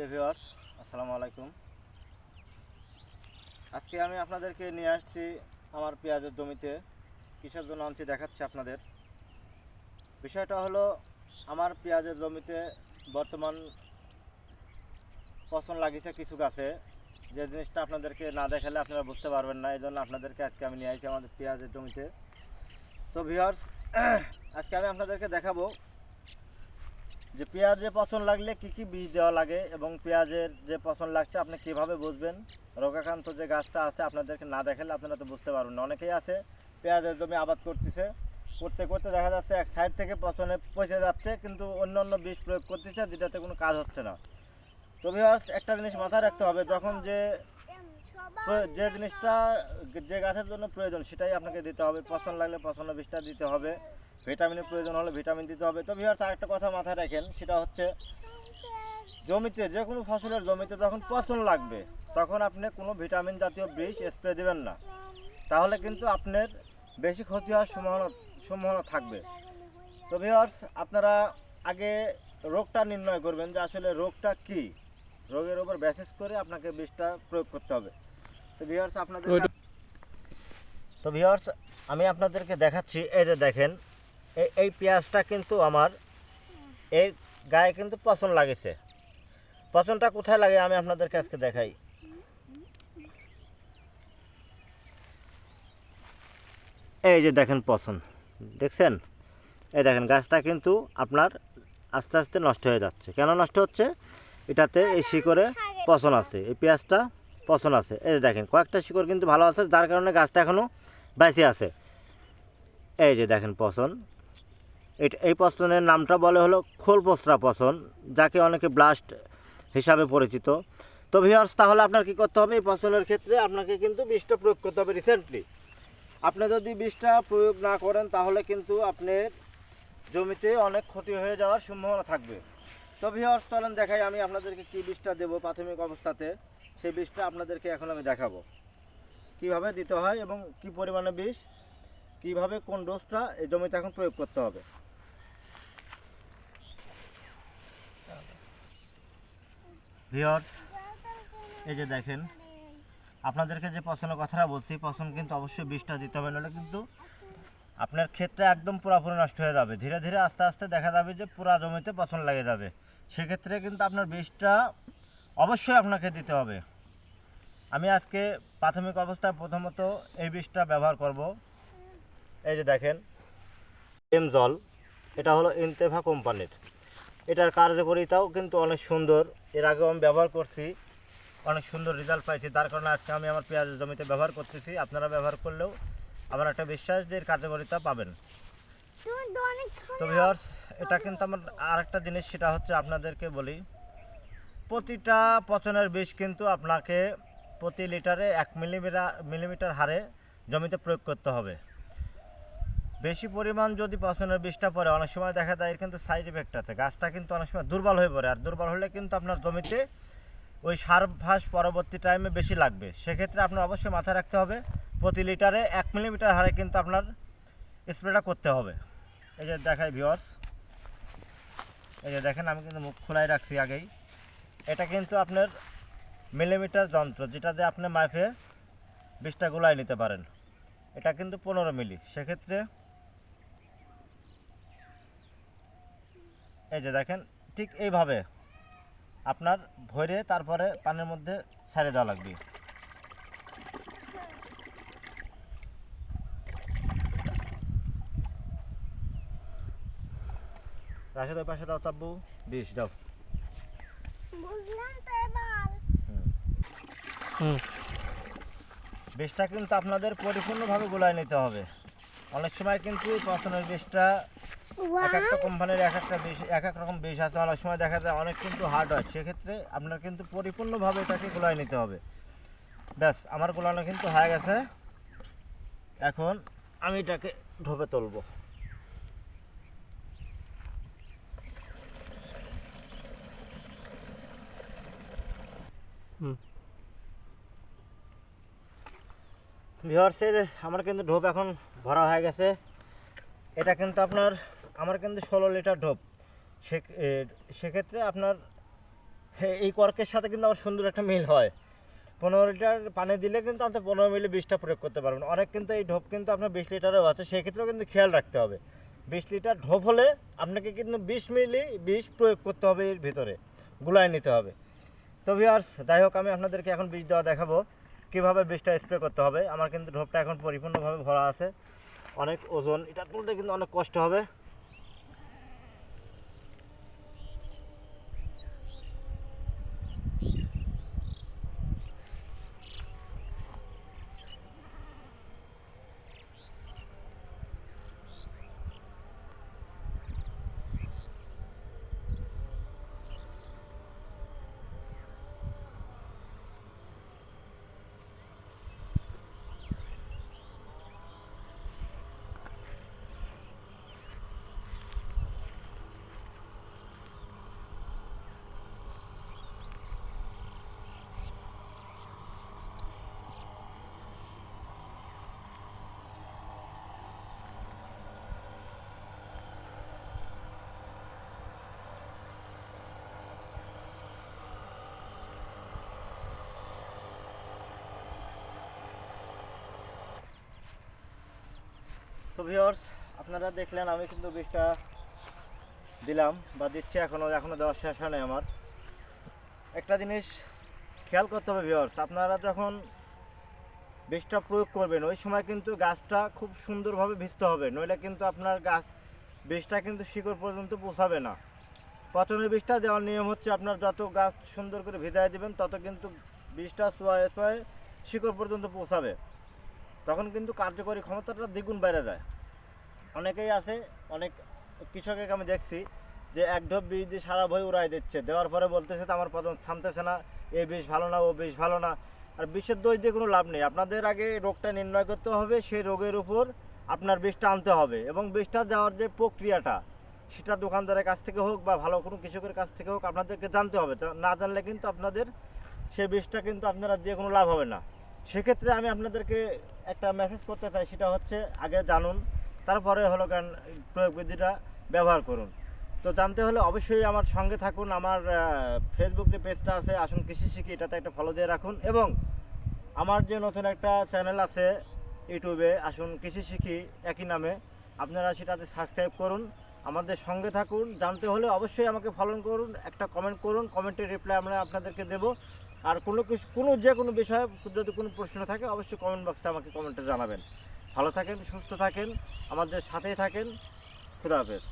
প্রিয় ভিউয়ার্স, আসসালামু আলাইকুম। আজকে আমি আপনাদেরকে নিয়ে আসছি আমার পেঁয়াজের জমিতে। কিসের জন্য আনছি দেখাচ্ছি আপনাদের। বিষয়টা হলো, আমার পেঁয়াজের জমিতে বর্তমান পচন লাগিয়েছে কিছু গাছে। যে জিনিসটা আপনাদেরকে না দেখালে আপনারা বুঝতে পারবেন না, এই জন্য আপনাদেরকে আজকে আমি নিয়ে আসছি আমাদের পেঁয়াজের জমিতে। তো ভিউয়ার্স, আজকে আমি আপনাদেরকে দেখাবো যে পেঁয়াজে পচন লাগলে কি কি বীজ দেওয়া লাগে এবং পেঁয়াজের যে পচন লাগছে আপনি কিভাবে বুঝবেন। রোগাক্রান্ত যে গাছটা আছে আপনাদেরকে না দেখালে আপনারা তো বুঝতে পারবেন না। অনেকেই আছে পেঁয়াজের জমি আবাদ করতেছে, করতে করতে দেখা যাচ্ছে এক সাইড থেকে পচনে পচে যাচ্ছে, কিন্তু অন্য অন্য বীজ প্রয়োগ করতেছে যেটাতে কোনো কাজ হচ্ছে না। তো ভিউয়ার্স, একটা জিনিস মাথায় রাখতে হবে, যখন যে জিনিসটা যে গাছের জন্য প্রয়োজন সেটাই আপনাকে দিতে হবে। পচন লাগলে পচনের বীজটা দিতে হবে, ভিটামিনের প্রয়োজন হলে ভিটামিন দিতে হবে। তো ভিউয়ার্স, আরেকটা কথা মাথায় রাখেন, সেটা হচ্ছে জমিতে যে কোনো ফসলের জমিতে যখন পচন লাগবে তখন আপনি কোনো ভিটামিন জাতীয় বীজ স্প্রে দেবেন না, তাহলে কিন্তু আপনার বেশি ক্ষতি হওয়ার সম্ভাবনা থাকবে। তো ভিউয়ার্স, আপনারা আগে রোগটা নির্ণয় করবেন যে আসলে রোগটা কি, রোগের উপর বেসিস করে আপনাকে বীজটা প্রয়োগ করতে হবে। তো ভিউয়ার্স, আমি আপনাদেরকে দেখাচ্ছি। এই যে দেখেন, এই পেঁয়াজটা কিন্তু আমার এই গায়ে কিন্তু পচন লাগেছে। পচনটা কোথায় লাগে আমি আপনাদেরকে আজকে দেখাই। এই যে দেখেন পচন, দেখছেন? এই দেখেন গাছটা কিন্তু আপনার আস্তে আস্তে নষ্ট হয়ে যাচ্ছে। কেন নষ্ট হচ্ছে? এটাতে এই শিকড়ে পচন আছে, এই পেঁয়াজটা পচন আছে। এই যে দেখেন কয়েকটা শিকড় কিন্তু ভালো আছে, যার কারণে গাছটা এখনও বেঁচে আছে। এই যে দেখেন পচন, এই পচনের নামটা বলে হলো খোলপচরা পচন, যাকে অনেকে ব্লাস্ট হিসাবে পরিচিত। তো ভিউয়ার্স, তাহলে আপনার কি করতে হবে? এই পচনের ক্ষেত্রে আপনাকে কিন্তু বীজটা প্রয়োগ করতে হবে রিসেন্টলি। আপনি যদি বীজটা প্রয়োগ না করেন তাহলে কিন্তু আপনার জমিতে অনেক ক্ষতি হয়ে যাওয়ার সম্ভাবনা থাকবে। তো ভিউয়ার্স, চলেন দেখাই আমি আপনাদেরকে কী বীজটা দেবো প্রাথমিক অবস্থাতে। সেই বীজটা আপনাদেরকে এখন আমি দেখাবো কিভাবে দিতে হয় এবং কি পরিমাণে বীজ, কিভাবে কোন ডোজটা এই জমিতে এখন প্রয়োগ করতে হবে। ভিউয়ার্স, এই যে দেখেন, আপনাদেরকে যে পচনের কথাটা বলছি, পচন কিন্তু অবশ্যই বীজটা দিতে হবে, নাহলে কিন্তু আপনার ক্ষেত্রে একদম পুরোপুরি নষ্ট হয়ে যাবে। ধীরে ধীরে আস্তে আস্তে দেখা যাবে যে পুরা জমিতে পচন লেগে যাবে। সেক্ষেত্রে কিন্তু আপনার বীজটা অবশ্যই আপনাকে দিতে হবে। আমি আজকে প্রাথমিক অবস্থায় প্রথমত এই বীজটা ব্যবহার করব। এই যে দেখেন এমজল, এটা হলো ইনতেফা কোম্পানির। এটার কার্যকারিতাও কিন্তু অনেক সুন্দর, এর আগেও আমি ব্যবহার করছি, অনেক সুন্দর রেজাল্ট পাইছি। তার কারণে আজকে আমি আমার পেঁয়াজের জমিতে ব্যবহার করতেছি। আপনারা ব্যবহার করলেও আমার একটা বিশ্বাস যে এর কার্যকারিতা পাবেন। তো ভিউয়ার্স, এটা কিন্তু আমার আরেকটা জিনিস, সেটা হচ্ছে আপনাদেরকে বলি, প্রতিটা পচনের বিষ কিন্তু আপনাকে প্রতি লিটারে 1 মিলিমিটার হারে জমিতে প্রয়োগ করতে হবে। বেশি পরিমাণ যদি পচনের বিষটা পড়ে অনেক সময় দেখা যায় এর কিন্তু সাইড ইফেক্ট আছে, গাছটা কিন্তু অনেক সময় দুর্বল হয়ে পড়ে, আর দুর্বল হলে কিন্তু আপনার জমিতে ওই সার ফাঁস পরবর্তী টাইমে বেশি লাগবে। সেক্ষেত্রে আপনার অবশ্যই মাথায় রাখতে হবে প্রতি লিটারে 1 মিলিমিটার হারে কিন্তু আপনার স্প্রেটা করতে হবে। এই যে দেখাই ভিউয়ার্স, এই যে দেখেন আমি কিন্তু মুখ খোলাই রাখছি আগেই। এটা কিন্তু আপনার মিলিমিটার যন্ত্র, যেটা দিয়ে আপনি মাপে বিষটা গুলাই নিতে পারেন। এটা কিন্তু 15 মিলি। সেক্ষেত্রে এই যে দেখেন ঠিক এইভাবে আপনার ভরে তারপরে পানির মধ্যে ছেড়ে দেওয়া লাগবে। রাশেদ ওই পাশে দাও, তাব্বু বিষ দাও। বিষটা কিন্তু আপনাদের পরিপূর্ণভাবে গোলায় নিতে হবে। অনেক সময় কিন্তু পচনের বিষটা এক একটা কোম্পানির এক একটা বিষ, এক এক রকম বিষ আছে, অনেক সময় দেখা যায় অনেক কিন্তু হার্ড হয়। সেক্ষেত্রে আপনার কিন্তু পরিপূর্ণভাবে এটাকে গোলায় নিতে হবে। ব্যাস, আমার গোলানো কিন্তু হয়ে গেছে। এখন আমি এটাকে ঢোপে তুলবো। ভিউয়ার্স, আমার কিন্তু ঢোপ এখন ভরা হয়ে গেছে। এটা কিন্তু আপনার আমার কিন্তু 16 লিটার ঢোপ। সেক্ষেত্রে আপনার এই কর্কের সাথে কিন্তু আমার সুন্দর একটা মিল হয়। 15 লিটার পানি দিলে কিন্তু আপনি 15 মিলি বিষটা প্রয়োগ করতে পারবেন। অনেক কিন্তু এই ঢোপ কিন্তু আপনার 20 লিটারেও আছে, সেক্ষেত্রেও কিন্তু খেয়াল রাখতে হবে। 20 লিটার ঢোপ হলে আপনাকে কিন্তু 20 মিলি বিষ প্রয়োগ করতে হবে, এর ভিতরে গুলায় নিতে হবে। তো ভিউয়ার্স, যাই হোক, আমি আপনাদেরকে এখন বিষ দেওয়া দেখাবো কীভাবে বিষটা স্প্রে করতে হবে। আমার কিন্তু ঢোপটা এখন পরিপূর্ণভাবে ভরা আছে, অনেক ওজন, এটা তুলতে কিন্তু অনেক কষ্ট হবে। তো ভিউয়ার্স, আপনারা দেখলেন আমি কিন্তু বিষটা দিলাম বা দিচ্ছি, এখনও দেওয়া শেষ হয় নাই আমার। একটা জিনিস খেয়াল করতে হবে ভিউয়ার্স, আপনারা যখন বিষটা প্রয়োগ করবেন ওই সময় কিন্তু গাছটা খুব সুন্দরভাবে ভিজতে হবে, নইলে কিন্তু আপনার গাছ বিষটা কিন্তু শিকড় পর্যন্ত পৌঁছাবে না। পচনের বিষটা দেওয়ার নিয়ম হচ্ছে, আপনার যত গাছ সুন্দর করে ভিজায় দেবেন তত কিন্তু বিষটা সোয়ে সোয়ে শিকড় পর্যন্ত পৌঁছাবে, তখন কিন্তু কার্যকরী ক্ষমতাটা দ্বিগুণ বেড়ে যায়। অনেকেই আছে, অনেক কৃষককে আমি দেখছি যে এক ঢোপ বীজ দিয়ে সারা ভয় উড়াই দিচ্ছে, দেওয়ার পরে বলতেছে তো আমার পচন থামতেছে না, এই বিষ ভালো না, ও বিষ ভালো না। আর বিষের দোষ দিয়ে কোনো লাভ নেই, আপনাদের আগে রোগটা নির্ণয় করতে হবে, সেই রোগের উপর আপনার বিষটা আনতে হবে, এবং বিষটা দেওয়ার যে প্রক্রিয়াটা সেটা দোকানদারের কাছ থেকে হোক বা ভালো কোনো কৃষকের কাছ থেকে হোক আপনাদেরকে জানতে হবে। না জানলে কিন্তু আপনাদের সেই বিষটা কিন্তু আপনারা দিয়ে কোনো লাভ হবে না। সেক্ষেত্রে আমি আপনাদেরকে একটা মেসেজ করতে চাই, সেটা হচ্ছে আগে জানুন, তারপরে হলো গান প্রয়োগ বিধিটা ব্যবহার করুন। তো জানতে হলে অবশ্যই আমার সঙ্গে থাকুন। আমার ফেসবুক যে পেজটা আছে আসুন কৃষি শিখি, এটাতে একটা ফলো দিয়ে রাখুন, এবং আমার যে নতুন একটা চ্যানেল আছে ইউটিউবে আসুন কৃষি শিখি একই নামে, আপনারা সেটাতে সাবস্ক্রাইব করুন, আমাদের সঙ্গে থাকুন। জানতে হলে অবশ্যই আমাকে ফলো করুন, একটা কমেন্ট করুন, কমেন্টের রিপ্লাই আমরা আপনাদেরকে দেবো। আর যে কোনো বিষয়ে যদি কোনো প্রশ্ন থাকে অবশ্যই কমেন্ট বক্সে আমাকে কমেন্টে জানাবেন। ভালো থাকেন, সুস্থ থাকেন, আমাদের সাথেই থাকেন। খুদা হাফেজ।